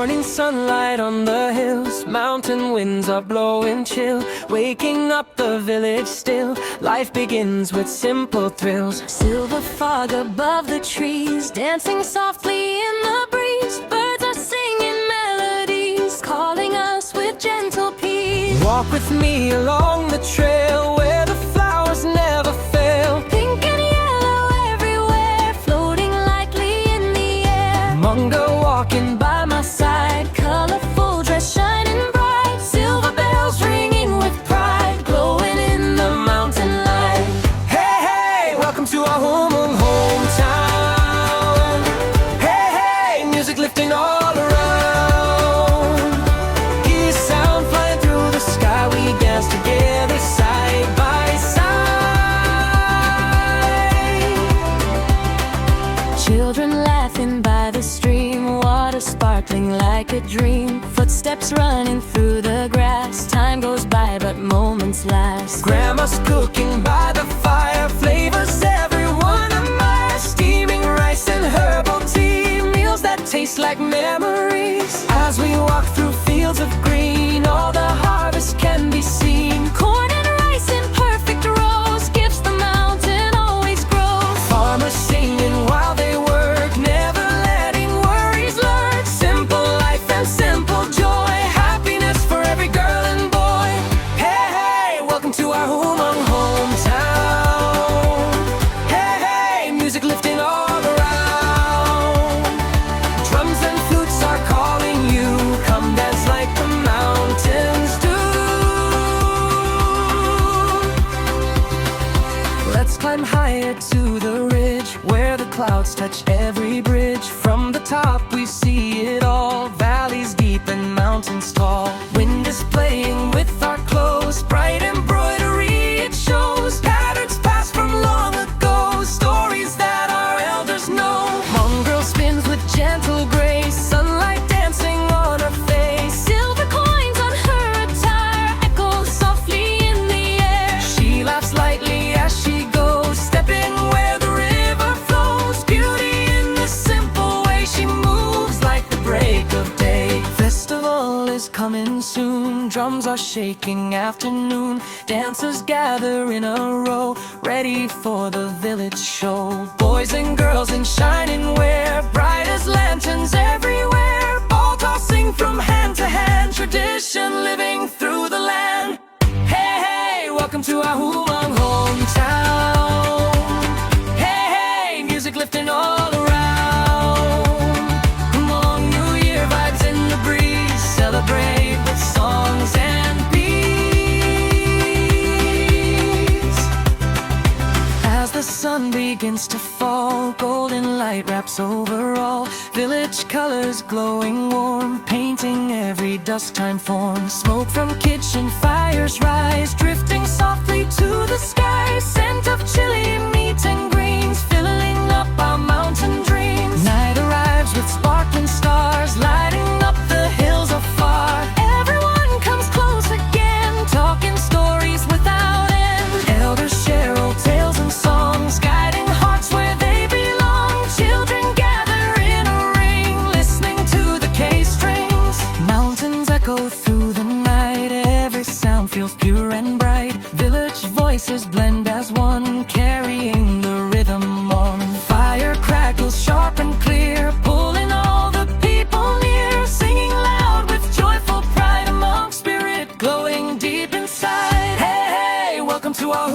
Morning sunlight on the hills, mountain winds are blowing chill, waking up the village still. Life begins with simple thrills. Silver fog above the trees, dancing softly in the breeze. Birds are singing melodies, calling us with gentle peace. Walk with me along the trail where the flowers never fail. Pink and yellow everywhere, floating lightly in the air. Hmong girl walking by my side, colorful dress shining bright. Silver bells ringing with pride, glowing in the mountain light. Hey, hey, welcome to our hometown. Hey, hey, music lifting all around. East sound flying through the sky, we dance together side by side. Children laughing by the stream, water sparkling like a dream. Footsteps running through the grass, time goes by but moments last. Grandma's cooking by the fire, flavors everyone admires. Steaming rice and herbal tea, meals that taste like memories. As we walk through fields of green, all the harvest can be seen. Corn and rice in perfect rows, gifts the mountain always grows. Farmers singing while they work, never letting worries lurk. Simple life and simple joy, happiness for every girl and boy. Hey, hey, welcome to our Hmong hometown. Hey, hey, music lifting all around. Drums and flutes are calling you, come dance like the mountains do. Let's climb higher to the ridge, where the clouds touch every bridge. From the top we see it all, valleys deep and mountains tall. Wind is playing with our clothes, bright embroidery it shows. Patterns passed from long ago, stories that our elders know. Hmong girl spins with gentle grace, sunlight dancing on her face. Silver coins on her attire, echo softly in the air. She laughs lightly as she goes, stepping where the river flows. Beauty in the simple way she moves, like the break of day. Festival is coming soon, drums are shaking afternoon. Dancers gather in a row, ready for the village show. Boys and girls in shining wear, bright as lanterns everywhere. Ball tossing from hand to hand, tradition living through the land. Hey, hey, welcome to our Hmong hometown. Hey, hey, music lifting all around. Hmong New Year vibes in the breeze, celebrate with songs and peace. As the sun begins to fall, golden light wraps over all. Village colors glowing warm, painting every dusk time form. Smoke from kitchen fires rise, drifting softly to the sky. Scent of chili, meat and greens, filling up our mountain dreams. Night arrives with sparkling stars, lighting up the hills afar. Everyone comes close again, talking stories without end. Elders share old tales and songs, guiding hearts where they belong. Children gather in a ring, listening to the K-strings. Mountains echo through the night, every sound feels pure and bright. Village voices blend as one, carrying the rhythm on. Fire crackles sharp and clear, pulling all the people near. Singing loud with joyful pride, among spirit glowing deep inside. Hey, hey, welcome to our